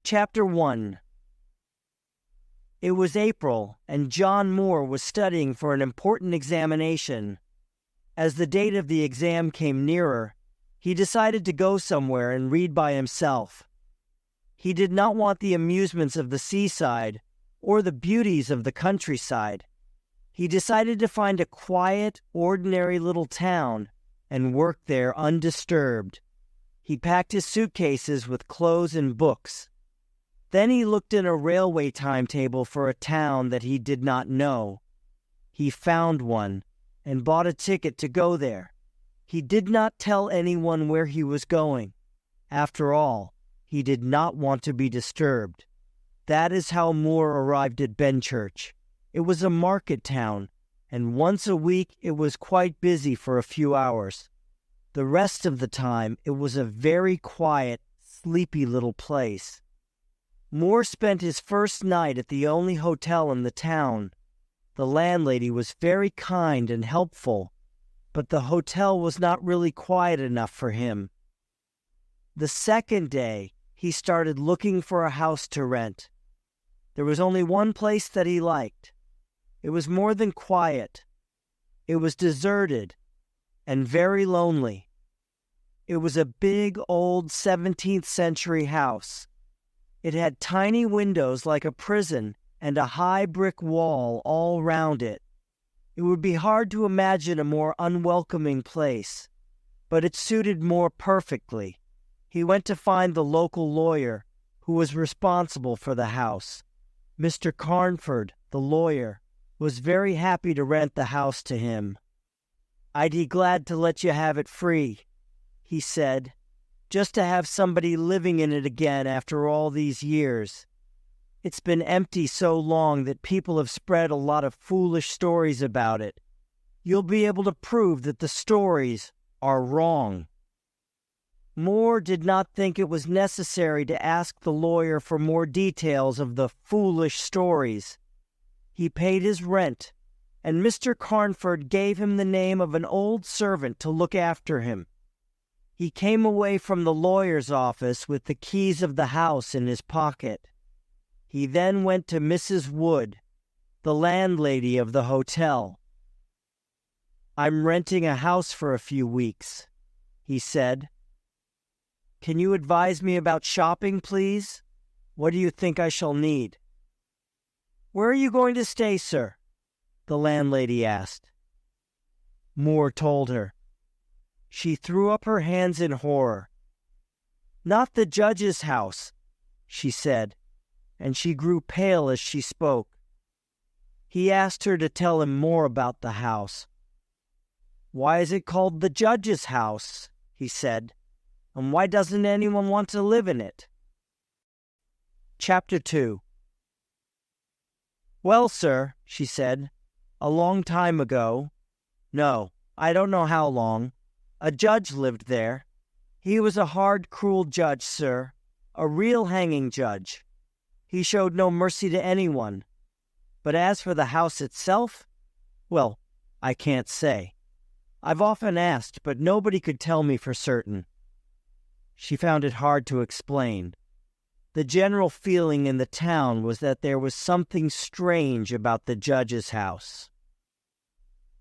Chapter 1. It was April, and John Moore was studying for an important examination. As the date of the exam came nearer, he decided to go somewhere and read by himself. He did not want the amusements of the seaside or the beauties of the countryside. He decided to find a quiet, ordinary little town and work there undisturbed. He packed his suitcases with clothes and books. Then he looked in a railway timetable for a town that he did not know. He found one and bought a ticket to go there. He did not tell anyone where he was going. After all, he did not want to be disturbed. That is how Moore arrived at Benchurch. It was a market town, and once a week it was quite busy for a few hours. The rest of the time it was a very quiet, sleepy little place. Moore spent his first night at the only hotel in the town. The landlady was very kind and helpful, but the hotel was not really quiet enough for him. The second day, he started looking for a house to rent. There was only one place that he liked. It was more than quiet. It was deserted and very lonely. It was a big, old 17th century house. It had tiny windows like a prison and a high brick wall all round it. It would be hard to imagine a more unwelcoming place, but it suited Moore perfectly. He went to find the local lawyer who was responsible for the house. Mr. Carnford, the lawyer, was very happy to rent the house to him. "I'd be glad to let you have it free," he said, "just to have somebody living in it again after all these years. It's been empty so long that people have spread a lot of foolish stories about it. You'll be able to prove that the stories are wrong." Moore did not think it was necessary to ask the lawyer for more details of the foolish stories. He paid his rent, and Mr. Carnford gave him the name of an old servant to look after him. He came away from the lawyer's office with the keys of the house in his pocket. He then went to Mrs. Wood, the landlady of the hotel. "I'm renting a house for a few weeks," he said. "Can you advise me about shopping, please? What do you think I shall need?" "Where are you going to stay, sir?" the landlady asked. Moore told her. She threw up her hands in horror. "Not the judge's house," she said, and she grew pale as she spoke. He asked her to tell him more about the house. "Why is it called the judge's house?" he said. "And why doesn't anyone want to live in it?" Chapter 2. "Well, sir," she said, "a long time ago, no, I don't know how long, a judge lived there. He was a hard, cruel judge, sir, a real hanging judge. He showed no mercy to anyone. But as for the house itself, well, I can't say. I've often asked, but nobody could tell me for certain." She found it hard to explain. The general feeling in the town was that there was something strange about the judge's house.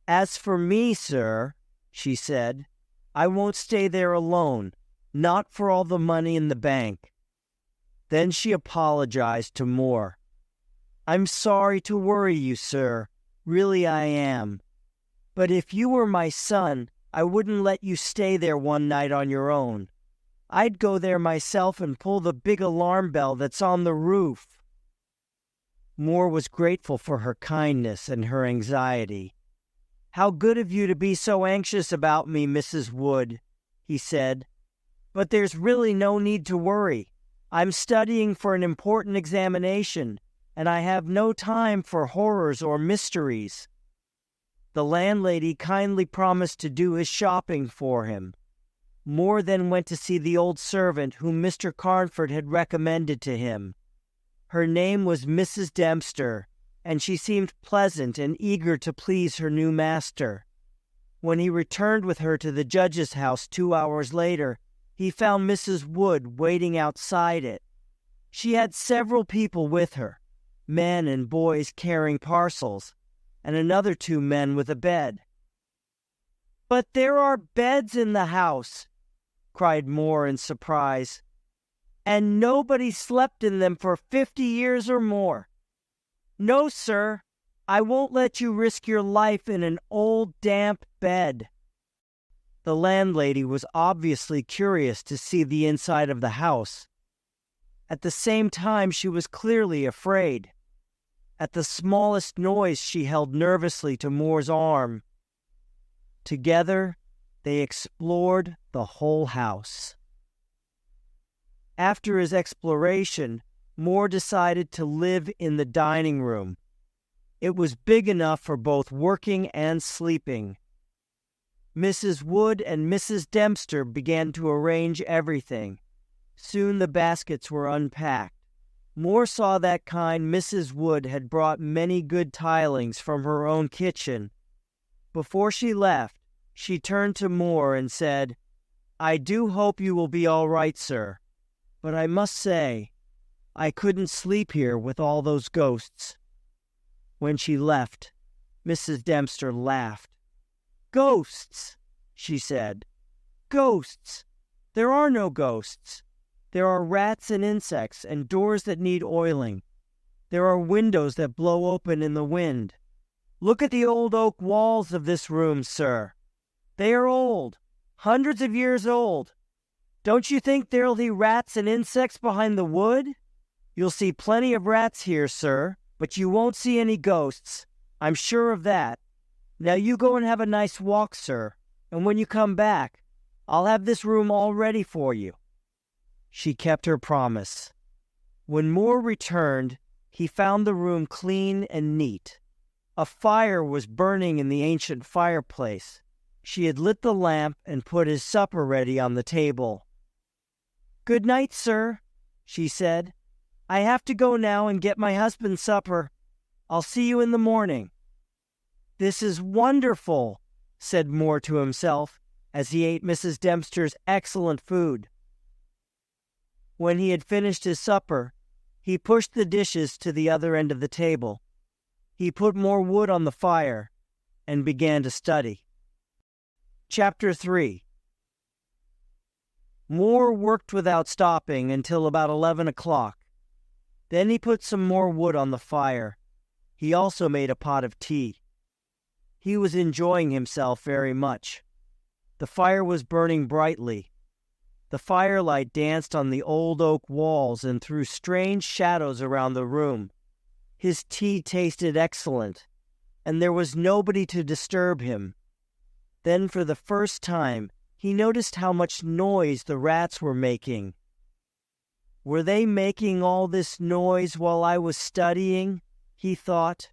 "As for me, sir," she said, "I won't stay there alone, not for all the money in the bank." Then she apologized to Moore. "I'm sorry to worry you, sir. Really I am. But if you were my son, I wouldn't let you stay there one night on your own. I'd go there myself and pull the big alarm bell that's on the roof." Moore was grateful for her kindness and her anxiety. "How good of you to be so anxious about me, Mrs. Wood," he said. "But there's really no need to worry. I'm studying for an important examination, and I have no time for horrors or mysteries." The landlady kindly promised to do his shopping for him. Moore then went to see the old servant whom Mr. Carnford had recommended to him. Her name was Mrs. Dempster, and she seemed pleasant and eager to please her new master. When he returned with her to the judge's house 2 hours later, he found Mrs. Wood waiting outside it. She had several people with her, men and boys carrying parcels, and another 2 men with a bed. "But there are beds in the house," cried Moore in surprise, "and nobody slept in them for 50 years or more. No, sir, I won't let you risk your life in an old damp bed." The landlady was obviously curious to see the inside of the house. At the same time, she was clearly afraid. At the smallest noise, she held nervously to Moore's arm. Together, they explored the whole house. After his exploration, Moore decided to live in the dining room. It was big enough for both working and sleeping. Mrs. Wood and Mrs. Dempster began to arrange everything. Soon the baskets were unpacked. Moore saw that kind Mrs. Wood had brought many good tilings from her own kitchen. Before she left, she turned to Moore and said, "I do hope you will be all right, sir, but I must say, I couldn't sleep here with all those ghosts." When she left, Mrs. Dempster laughed. "Ghosts," she said. "Ghosts! There are no ghosts. There are rats and insects and doors that need oiling. There are windows that blow open in the wind. Look at the old oak walls of this room, sir. They are old, hundreds of years old. Don't you think there'll be rats and insects behind the wood? You'll see plenty of rats here, sir, but you won't see any ghosts. I'm sure of that. Now you go and have a nice walk, sir, and when you come back, I'll have this room all ready for you." She kept her promise. When Moore returned, he found the room clean and neat. A fire was burning in the ancient fireplace. She had lit the lamp and put his supper ready on the table. "Good night, sir," she said. "I have to go now and get my husband's supper. I'll see you in the morning." "This is wonderful," said Moore to himself as he ate Mrs. Dempster's excellent food. When he had finished his supper, he pushed the dishes to the other end of the table. He put more wood on the fire and began to study. Chapter 3. Moore worked without stopping until about 11 o'clock. Then he put some more wood on the fire. He also made a pot of tea. He was enjoying himself very much. The fire was burning brightly. The firelight danced on the old oak walls and threw strange shadows around the room. His tea tasted excellent, and there was nobody to disturb him. Then, for the first time, he noticed how much noise the rats were making. "Were they making all this noise while I was studying?" he thought.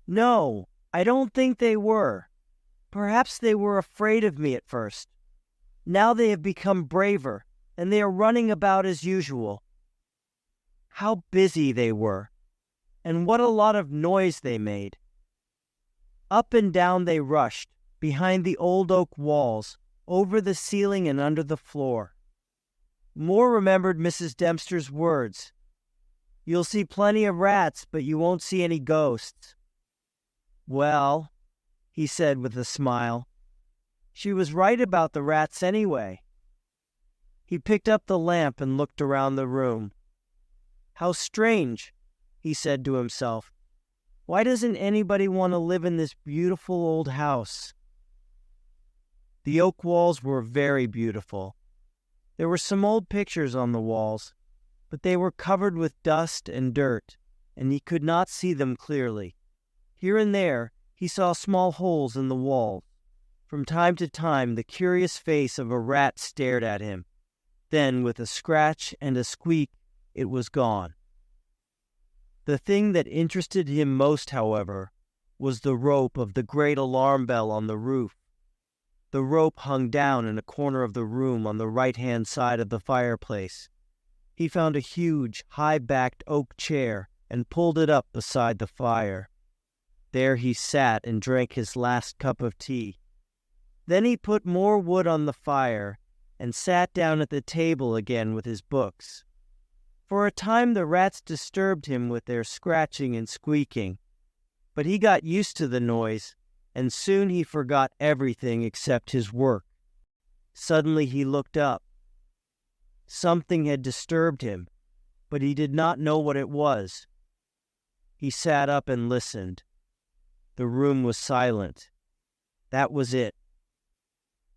"No, I don't think they were. Perhaps they were afraid of me at first. Now they have become braver, and they are running about as usual. How busy they were, and what a lot of noise they made." Up and down they rushed, behind the old oak walls, over the ceiling and under the floor. Moore remembered Mrs. Dempster's words. "You'll see plenty of rats, but you won't see any ghosts." "Well," he said with a smile, "she was right about the rats anyway." He picked up the lamp and looked around the room. "How strange," he said to himself. "Why doesn't anybody want to live in this beautiful old house?" The oak walls were very beautiful. There were some old pictures on the walls, but they were covered with dust and dirt, and he could not see them clearly. Here and there he saw small holes in the wall. From time to time the curious face of a rat stared at him. Then, with a scratch and a squeak, it was gone. The thing that interested him most, however, was the rope of the great alarm bell on the roof. The rope hung down in a corner of the room on the right-hand side of the fireplace. He found a huge, high-backed oak chair and pulled it up beside the fire. There he sat and drank his last cup of tea. Then he put more wood on the fire and sat down at the table again with his books. For a time the rats disturbed him with their scratching and squeaking, but he got used to the noise, and soon he forgot everything except his work. Suddenly he looked up. Something had disturbed him, but he did not know what it was. He sat up and listened. The room was silent. That was it.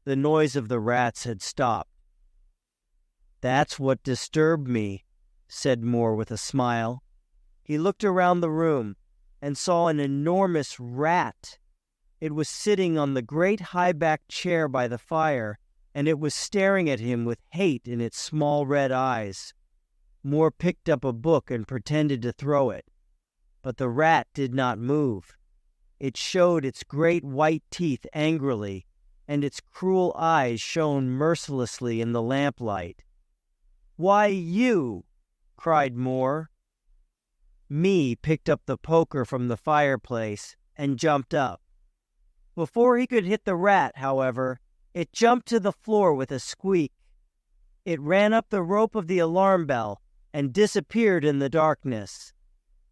The noise of the rats had stopped. "That's what disturbed me," said Moore with a smile. He looked around the room and saw an enormous rat. It was sitting on the great high-backed chair by the fire, and it was staring at him with hate in its small red eyes. Moore picked up a book and pretended to throw it, but the rat did not move. It showed its great white teeth angrily, and its cruel eyes shone mercilessly in the lamplight. "Why, you!" cried Moore. Me picked up the poker from the fireplace and jumped up. Before he could hit the rat, however, it jumped to the floor with a squeak. It ran up the rope of the alarm bell and disappeared in the darkness.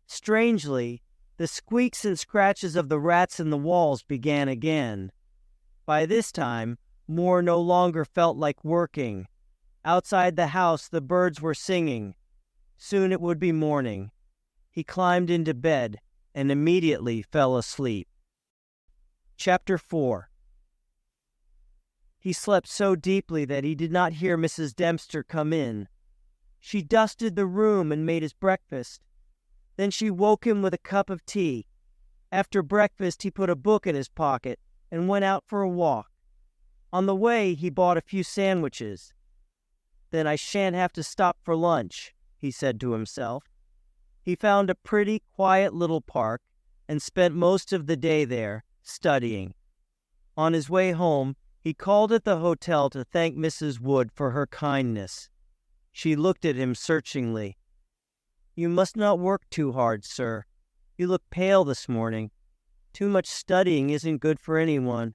Strangely, the squeaks and scratches of the rats in the walls began again. By this time, Moore no longer felt like working. Outside the house, the birds were singing. Soon it would be morning. He climbed into bed and immediately fell asleep. Chapter 4. He slept so deeply that he did not hear Mrs. Dempster come in. She dusted the room and made his breakfast. Then she woke him with a cup of tea. After breakfast, he put a book in his pocket and went out for a walk. On the way, he bought a few sandwiches. "Then I shan't have to stop for lunch," he said to himself. He found a pretty, quiet little park and spent most of the day there, studying. On his way home, he called at the hotel to thank Mrs. Wood for her kindness. She looked at him searchingly. "You must not work too hard, sir. You look pale this morning. Too much studying isn't good for anyone.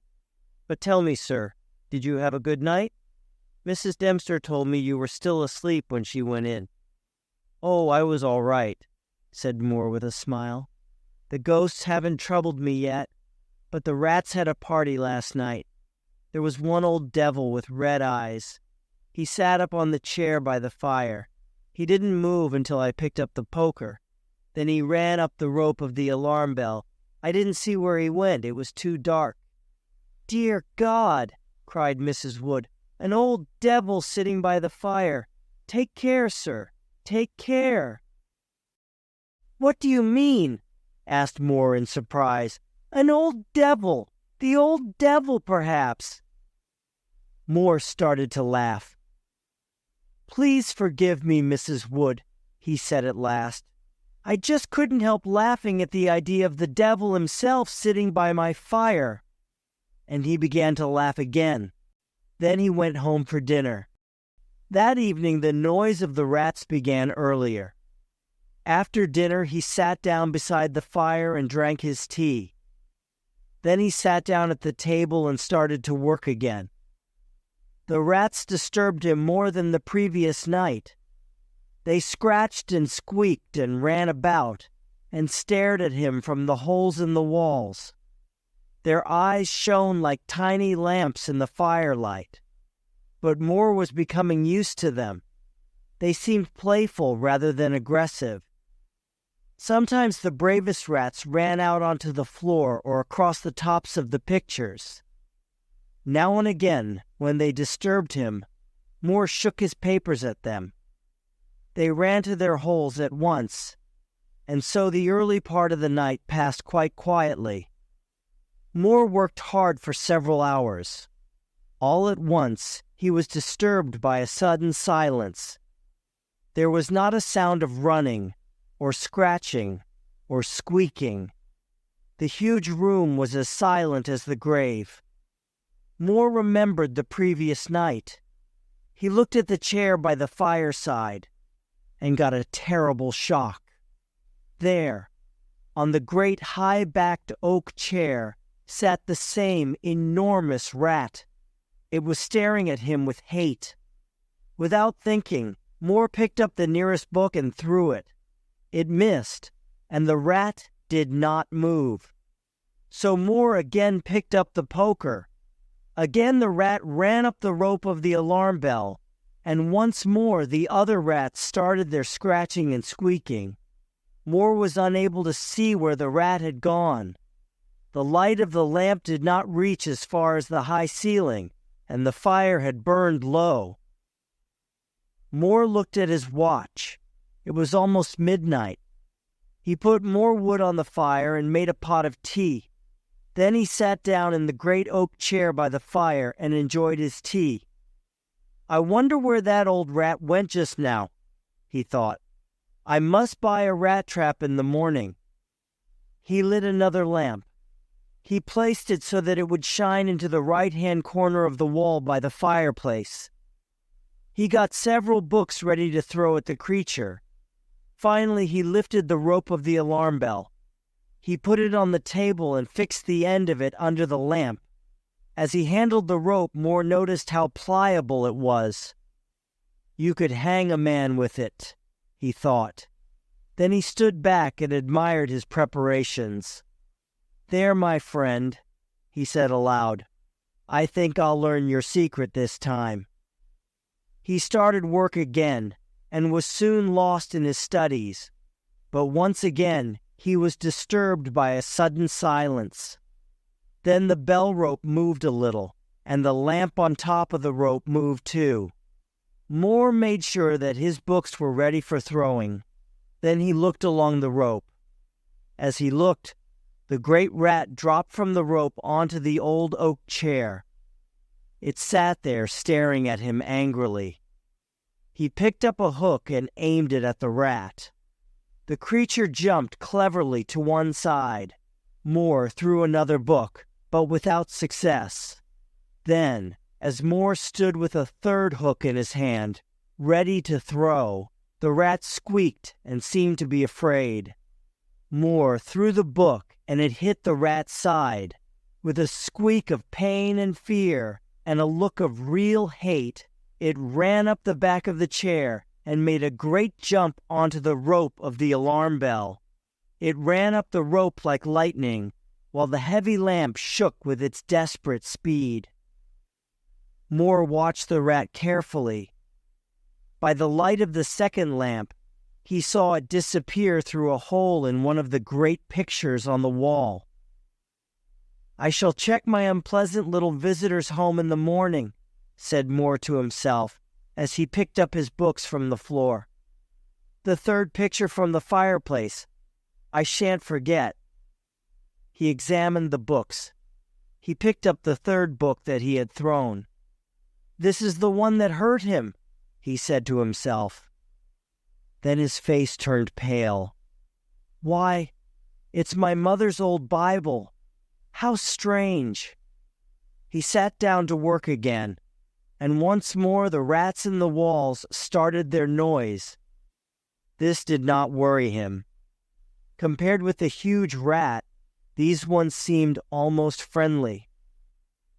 But tell me, sir, did you have a good night? Mrs. Dempster told me you were still asleep when she went in." "Oh, I was all right," said Moore with a smile. "The ghosts haven't troubled me yet, but the rats had a party last night. There was one old devil with red eyes. He sat up on the chair by the fire. He didn't move until I picked up the poker. Then he ran up the rope of the alarm bell. I didn't see where he went. It was too dark." "Dear God!" cried Mrs. Wood. "An old devil sitting by the fire. Take care, sir. Take care." "What do you mean?" asked Moore in surprise. "An old devil! The old devil, perhaps." Moore started to laugh. "Please forgive me, Mrs. Wood," he said at last. "I just couldn't help laughing at the idea of the devil himself sitting by my fire." And he began to laugh again. Then he went home for dinner. That evening the noise of the rats began earlier. After dinner he sat down beside the fire and drank his tea. Then he sat down at the table and started to work again. The rats disturbed him more than the previous night. They scratched and squeaked and ran about and stared at him from the holes in the walls. Their eyes shone like tiny lamps in the firelight. But Moore was becoming used to them. They seemed playful rather than aggressive. Sometimes the bravest rats ran out onto the floor or across the tops of the pictures. Now and again, when they disturbed him, Moore shook his papers at them. They ran to their holes at once, and so the early part of the night passed quite quietly. Moore worked hard for several hours. All at once, he was disturbed by a sudden silence. There was not a sound of running, or scratching, or squeaking. The huge room was as silent as the grave. Moore remembered the previous night. He looked at the chair by the fireside and got a terrible shock. There, on the great high-backed oak chair, sat the same enormous rat. It was staring at him with hate. Without thinking, Moore picked up the nearest book and threw it. It missed, and the rat did not move. So Moore again picked up the poker. Again the rat ran up the rope of the alarm bell, and once more the other rats started their scratching and squeaking. Moore was unable to see where the rat had gone. The light of the lamp did not reach as far as the high ceiling, and the fire had burned low. Moore looked at his watch. It was almost midnight. He put more wood on the fire and made a pot of tea. Then he sat down in the great oak chair by the fire and enjoyed his tea. "I wonder where that old rat went just now," he thought. "I must buy a rat trap in the morning." He lit another lamp. He placed it so that it would shine into the right-hand corner of the wall by the fireplace. He got several books ready to throw at the creature. Finally, he lifted the rope of the alarm bell. He put it on the table and fixed the end of it under the lamp. As he handled the rope, Moore noticed how pliable it was. "You could hang a man with it," he thought. Then he stood back and admired his preparations. "There, my friend," he said aloud. "I think I'll learn your secret this time." He started work again, and was soon lost in his studies. But once again, he was disturbed by a sudden silence. Then the bell rope moved a little, and the lamp on top of the rope moved too. Moore made sure that his books were ready for throwing. Then he looked along the rope. As he looked, the great rat dropped from the rope onto the old oak chair. It sat there staring at him angrily. He picked up a hook and aimed it at the rat. The creature jumped cleverly to one side. Moore threw another book, but without success. Then, as Moore stood with a third hook in his hand, ready to throw, the rat squeaked and seemed to be afraid. Moore threw the book, and it hit the rat's side. With a squeak of pain and fear, and a look of real hate, it ran up the back of the chair and made a great jump onto the rope of the alarm bell. It ran up the rope like lightning, while the heavy lamp shook with its desperate speed. Moore watched the rat carefully. By the light of the second lamp, he saw it disappear through a hole in one of the great pictures on the wall. "I shall check my unpleasant little visitor's home in the morning," said Moore to himself as he picked up his books from the floor. "The third picture from the fireplace. I shan't forget." He examined the books. He picked up the third book that he had thrown. "This is the one that hurt him," he said to himself. Then his face turned pale. "Why, it's my mother's old Bible. How strange." He sat down to work again, and once more the rats in the walls started their noise. This did not worry him. Compared with the huge rat, these ones seemed almost friendly.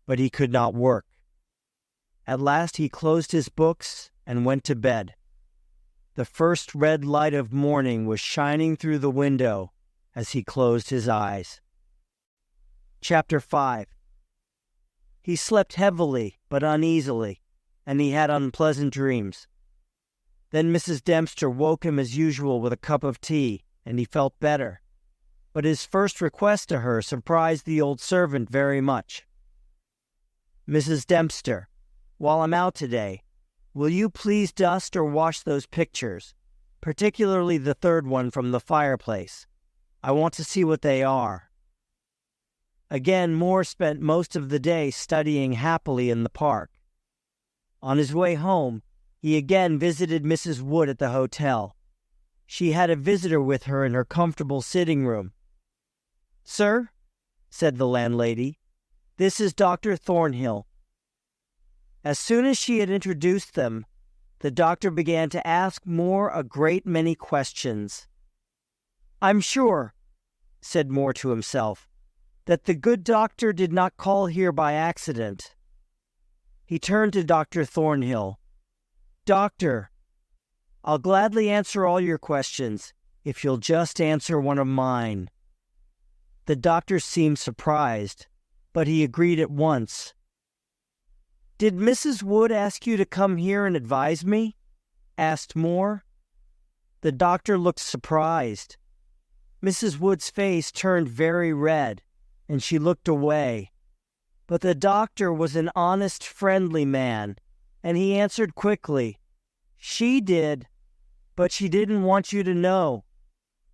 But he could not work. At last he closed his books and went to bed. The first red light of morning was shining through the window as he closed his eyes. Chapter 5. He slept heavily but uneasily, and he had unpleasant dreams. Then Mrs. Dempster woke him as usual with a cup of tea, and he felt better. But his first request to her surprised the old servant very much. "Mrs. Dempster, while I'm out today, will you please dust or wash those pictures, particularly the third one from the fireplace? I want to see what they are." Again, Moore spent most of the day studying happily in the park. On his way home, he again visited Mrs. Wood at the hotel. She had a visitor with her in her comfortable sitting room. "Sir," said the landlady, "this is Dr. Thornhill." As soon as she had introduced them, the doctor began to ask Moore a great many questions. "I'm sure," said Moore to himself, "that the good doctor did not call here by accident." He turned to Dr. Thornhill. "Doctor, I'll gladly answer all your questions if you'll just answer one of mine." The doctor seemed surprised, but he agreed at once. "Did Mrs. Wood ask you to come here and advise me?" asked Moore. The doctor looked surprised. Mrs. Wood's face turned very red, and she looked away. But the doctor was an honest, friendly man, and he answered quickly, "She did, but she didn't want you to know.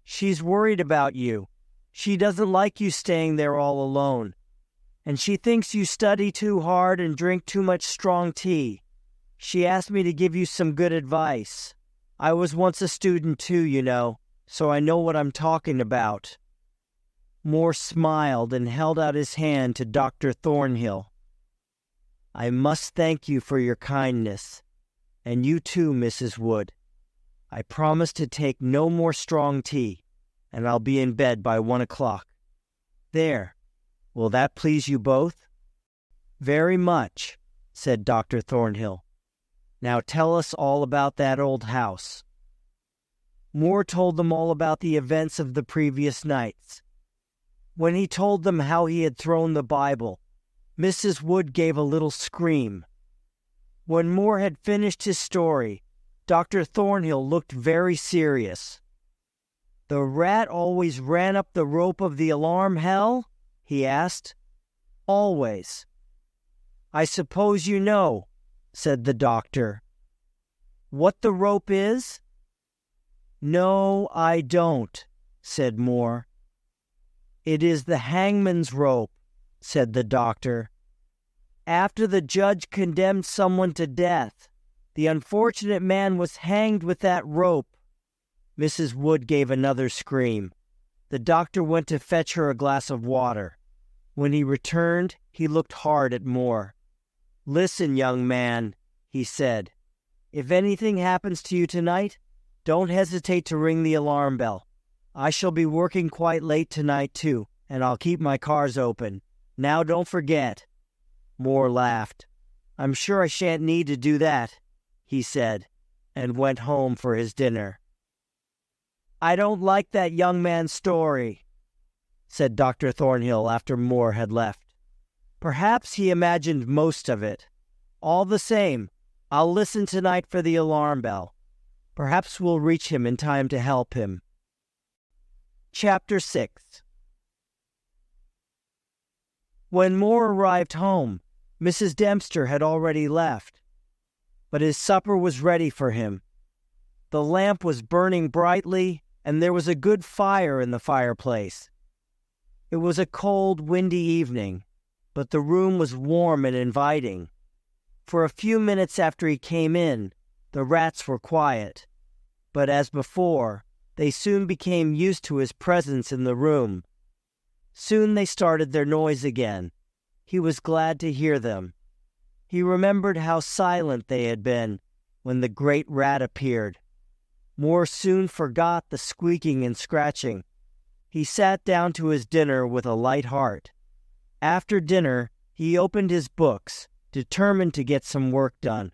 She's worried about you. She doesn't like you staying there all alone. And she thinks you study too hard and drink too much strong tea. She asked me to give you some good advice. I was once a student too, you know, so I know what I'm talking about." Moore smiled and held out his hand to Dr. Thornhill. "I must thank you for your kindness, and you too, Mrs. Wood. I promise to take no more strong tea, and I'll be in bed by 1 o'clock. There, will that please you both?" "Very much," said Dr. Thornhill. "Now tell us all about that old house." Moore told them all about the events of the previous nights. When he told them how he had thrown the Bible, Mrs. Wood gave a little scream. When Moore had finished his story, Dr. Thornhill looked very serious. "The rat always ran up the rope of the alarm bell?" he asked. "Always." "I suppose you know," said the doctor, "what the rope is?" "No, I don't," said Moore. "It is the hangman's rope," said the doctor. "After the judge condemned someone to death, the unfortunate man was hanged with that rope." Mrs. Wood gave another scream. The doctor went to fetch her a glass of water. When he returned, he looked hard at Moore. "Listen, young man," he said. "If anything happens to you tonight, don't hesitate to ring the alarm bell. I shall be working quite late tonight, too, and I'll keep my cars open. Now don't forget." Moore laughed. "I'm sure I shan't need to do that," he said, and went home for his dinner. "I don't like that young man's story," said Dr. Thornhill after Moore had left. "Perhaps he imagined most of it. All the same, I'll listen tonight for the alarm bell. Perhaps we'll reach him in time to help him." Chapter 6. When Moore arrived home, Mrs. Dempster had already left, but his supper was ready for him. The lamp was burning brightly, and there was a good fire in the fireplace. It was a cold, windy evening, but the room was warm and inviting. For a few minutes after he came in, the rats were quiet, but as before, they soon became used to his presence in the room. Soon they started their noise again. He was glad to hear them. He remembered how silent they had been when the great rat appeared. Moore soon forgot the squeaking and scratching. He sat down to his dinner with a light heart. After dinner, he opened his books, determined to get some work done.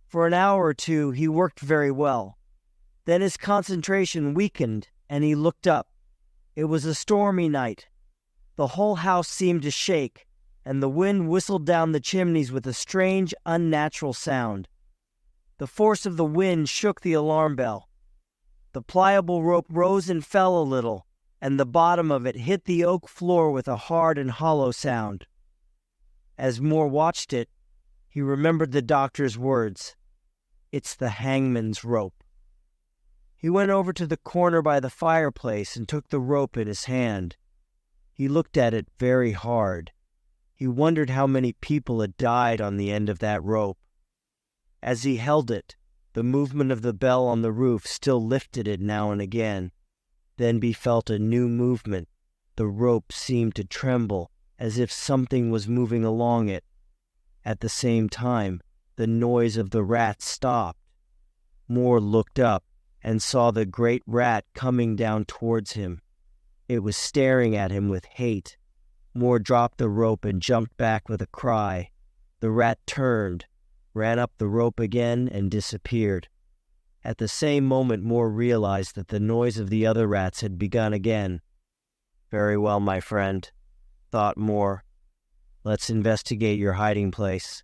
For an hour or two, he worked very well. Then his concentration weakened, and he looked up. It was a stormy night. The whole house seemed to shake, and the wind whistled down the chimneys with a strange, unnatural sound. The force of the wind shook the alarm bell. The pliable rope rose and fell a little, and the bottom of it hit the oak floor with a hard and hollow sound. As Moore watched it, he remembered the doctor's words. "It's the hangman's rope." He went over to the corner by the fireplace and took the rope in his hand. He looked at it very hard. He wondered how many people had died on the end of that rope. As he held it, the movement of the bell on the roof still lifted it now and again. Then he felt a new movement. The rope seemed to tremble, as if something was moving along it. At the same time, the noise of the rat stopped. Moore looked up and saw the great rat coming down towards him. It was staring at him with hate. Moore dropped the rope and jumped back with a cry. The rat turned, ran up the rope again, and disappeared. At the same moment, Moore realized that the noise of the other rats had begun again. "Very well, my friend," thought Moore. "Let's investigate your hiding place."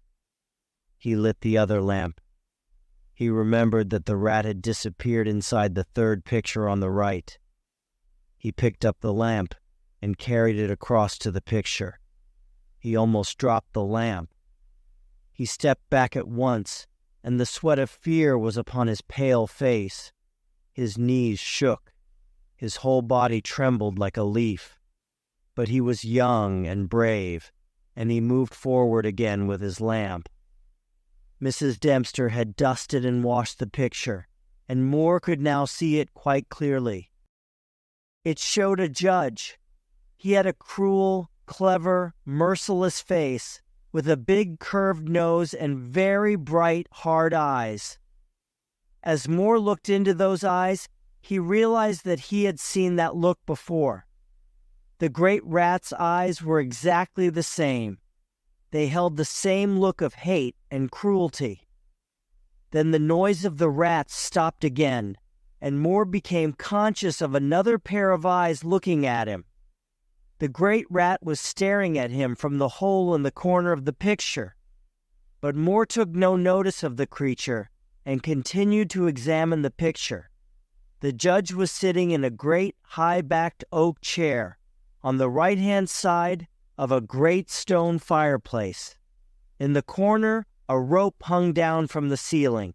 He lit the other lamp. He remembered that the rat had disappeared inside the third picture on the right. He picked up the lamp and carried it across to the picture. He almost dropped the lamp. He stepped back at once, and the sweat of fear was upon his pale face. His knees shook. His whole body trembled like a leaf. But he was young and brave, and he moved forward again with his lamp. Mrs. Dempster had dusted and washed the picture, and Moore could now see it quite clearly. It showed a judge. He had a cruel, clever, merciless face, with a big curved nose and very bright, hard eyes. As Moore looked into those eyes, he realized that he had seen that look before. The great rat's eyes were exactly the same. They held the same look of hate and cruelty. Then the noise of the rats stopped again, and Moore became conscious of another pair of eyes looking at him. The great rat was staring at him from the hole in the corner of the picture. But Moore took no notice of the creature and continued to examine the picture. The judge was sitting in a great high-backed oak chair on the right-hand side of a great stone fireplace. In the corner, a rope hung down from the ceiling.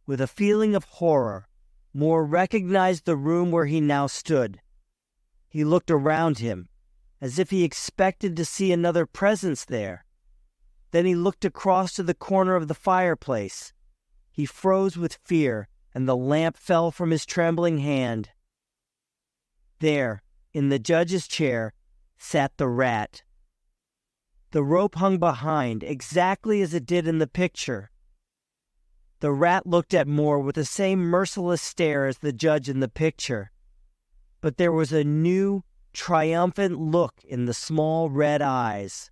With a feeling of horror, Moore recognized the room where he now stood. He looked around him, as if he expected to see another presence there. Then he looked across to the corner of the fireplace. He froze with fear, and the lamp fell from his trembling hand. There, in the judge's chair, sat the rat. The rope hung behind, exactly as it did in the picture. The rat looked at Moore with the same merciless stare as the judge in the picture. But there was a new, triumphant look in the small red eyes.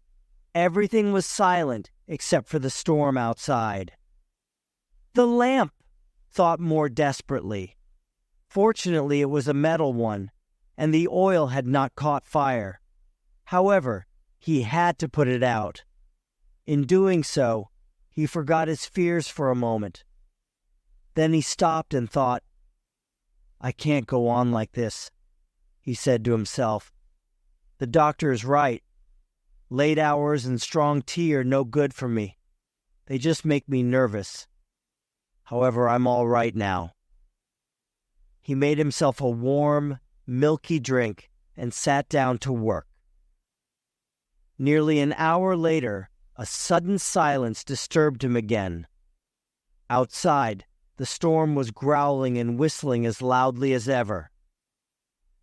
Everything was silent except for the storm outside. "The lamp," thought Moore desperately. Fortunately, it was a metal one, and the oil had not caught fire. However, he had to put it out. In doing so, he forgot his fears for a moment. Then he stopped and thought, "I can't go on like this," he said to himself. "The doctor is right. Late hours and strong tea are no good for me. They just make me nervous. However, I'm all right now." He made himself a warm, milky drink and sat down to work. Nearly an hour later, a sudden silence disturbed him again. Outside, the storm was growling and whistling as loudly as ever.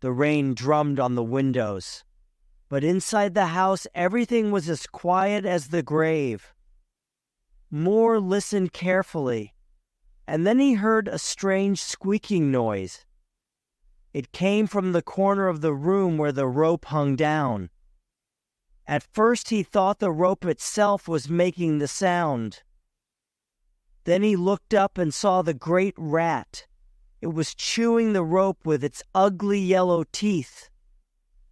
The rain drummed on the windows, but inside the house everything was as quiet as the grave. Moore listened carefully, and then he heard a strange squeaking noise. It came from the corner of the room where the rope hung down. At first he thought the rope itself was making the sound. Then he looked up and saw the great rat. It was chewing the rope with its ugly yellow teeth.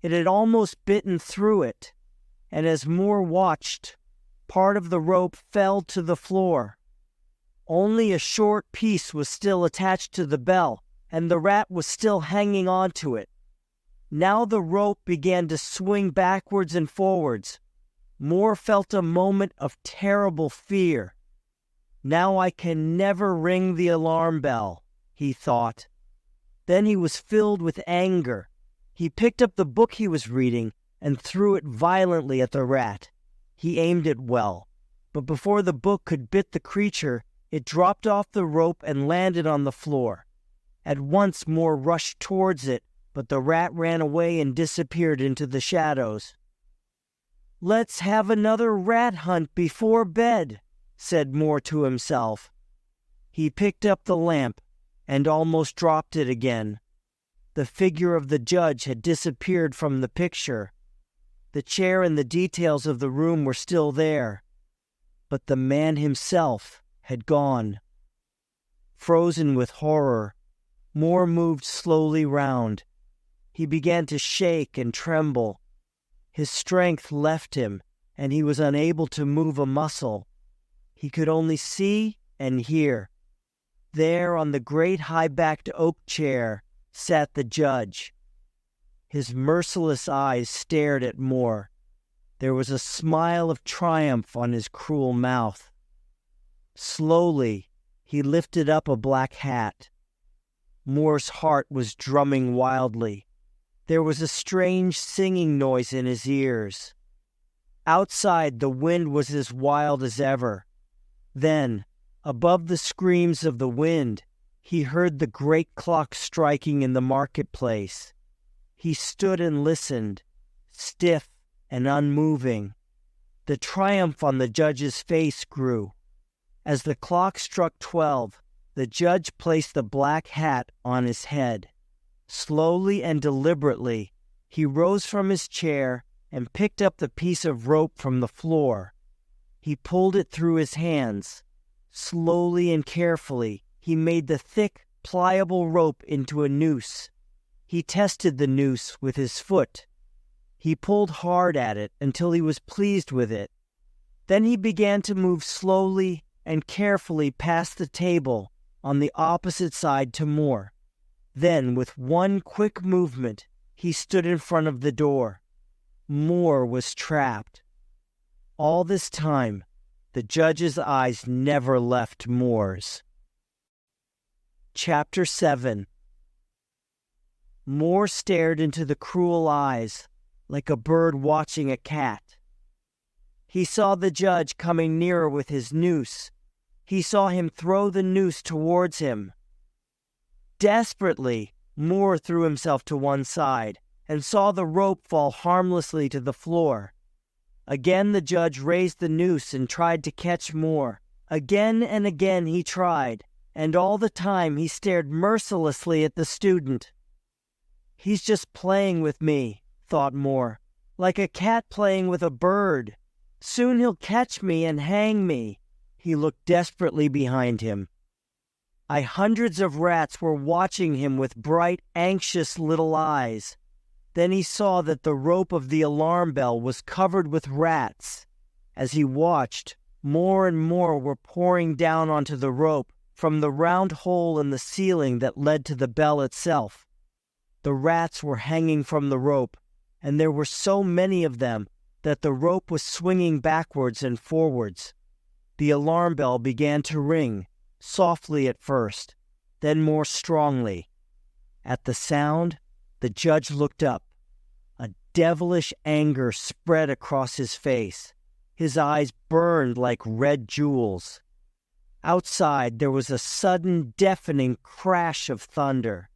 It had almost bitten through it, and as Moore watched, part of the rope fell to the floor. Only a short piece was still attached to the bell, and the rat was still hanging on to it. Now the rope began to swing backwards and forwards. Moore felt a moment of terrible fear. "Now I can never ring the alarm bell," he thought. Then he was filled with anger. He picked up the book he was reading and threw it violently at the rat. He aimed it well, but before the book could bit the creature, it dropped off the rope and landed on the floor. At once Moore rushed towards it, but the rat ran away and disappeared into the shadows. "Let's have another rat hunt before bed," said Moore to himself. He picked up the lamp and almost dropped it again. The figure of the judge had disappeared from the picture. The chair and the details of the room were still there, but the man himself had gone. Frozen with horror, Moore moved slowly round. He began to shake and tremble. His strength left him, and he was unable to move a muscle. He could only see and hear. There on the great high-backed oak chair sat the judge. His merciless eyes stared at Moore. There was a smile of triumph on his cruel mouth. Slowly, he lifted up a black hat. Moore's heart was drumming wildly. There was a strange singing noise in his ears. Outside, the wind was as wild as ever. Then, above the screams of the wind, he heard the great clock striking in the marketplace. He stood and listened, stiff and unmoving. The triumph on the judge's face grew. As the clock struck 12, the judge placed the black hat on his head. Slowly and deliberately, he rose from his chair and picked up the piece of rope from the floor. He pulled it through his hands. Slowly and carefully, he made the thick, pliable rope into a noose. He tested the noose with his foot. He pulled hard at it until he was pleased with it. Then he began to move slowly and carefully past the table on the opposite side to Moore. Then, with one quick movement, he stood in front of the door. Moore was trapped. All this time, the judge's eyes never left Moore's. Chapter 7. Moore stared into the cruel eyes, like a bird watching a cat. He saw the judge coming nearer with his noose. He saw him throw the noose towards him. Desperately, Moore threw himself to one side and saw the rope fall harmlessly to the floor. Again the judge raised the noose and tried to catch Moore. Again and again he tried, and all the time he stared mercilessly at the student. "He's just playing with me," thought Moore, "like a cat playing with a bird. Soon he'll catch me and hang me." He looked desperately behind him. Hundreds of rats were watching him with bright, anxious little eyes. Then he saw that the rope of the alarm bell was covered with rats. As he watched, more and more were pouring down onto the rope from the round hole in the ceiling that led to the bell itself. The rats were hanging from the rope, and there were so many of them that the rope was swinging backwards and forwards. The alarm bell began to ring, softly at first, then more strongly. At the sound, the judge looked up. A devilish anger spread across his face. His eyes burned like red jewels. Outside, there was a sudden, deafening crash of thunder.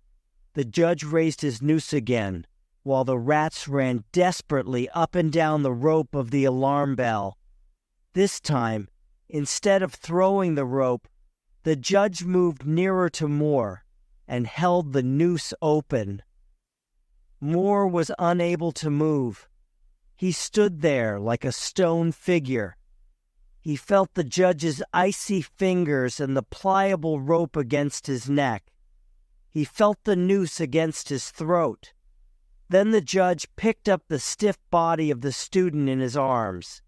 The judge raised his noose again, while the rats ran desperately up and down the rope of the alarm bell. This time, instead of throwing the rope, the judge moved nearer to Moore and held the noose open. Moore was unable to move. He stood there like a stone figure. He felt the judge's icy fingers and the pliable rope against his neck. He felt the noose against his throat. Then the judge picked up the stiff body of the student in his arms.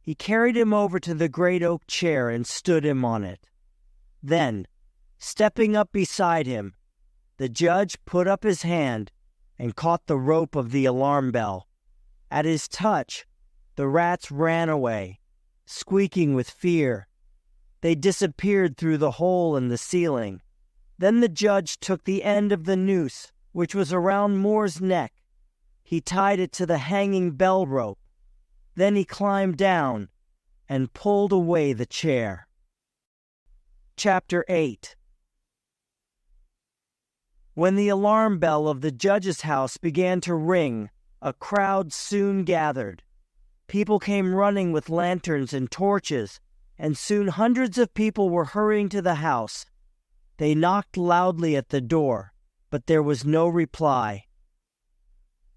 He carried him over to the great oak chair and stood him on it. Then, stepping up beside him, the judge put up his hand and caught the rope of the alarm bell. At his touch, the rats ran away, squeaking with fear. They disappeared through the hole in the ceiling. Then the judge took the end of the noose, which was around Moore's neck. He tied it to the hanging bell rope. Then he climbed down and pulled away the chair. Chapter 8. When the alarm bell of the judge's house began to ring, a crowd soon gathered. People came running with lanterns and torches, and soon hundreds of people were hurrying to the house. They knocked loudly at the door, but there was no reply.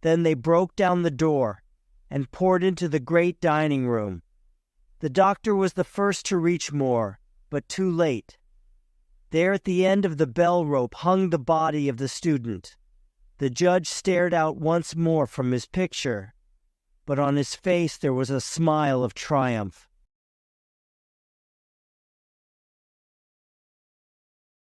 Then they broke down the door and poured into the great dining room. The doctor was the first to reach Moore, but too late. There at the end of the bell rope hung the body of the student. The judge stared out once more from his picture, but on his face there was a smile of triumph.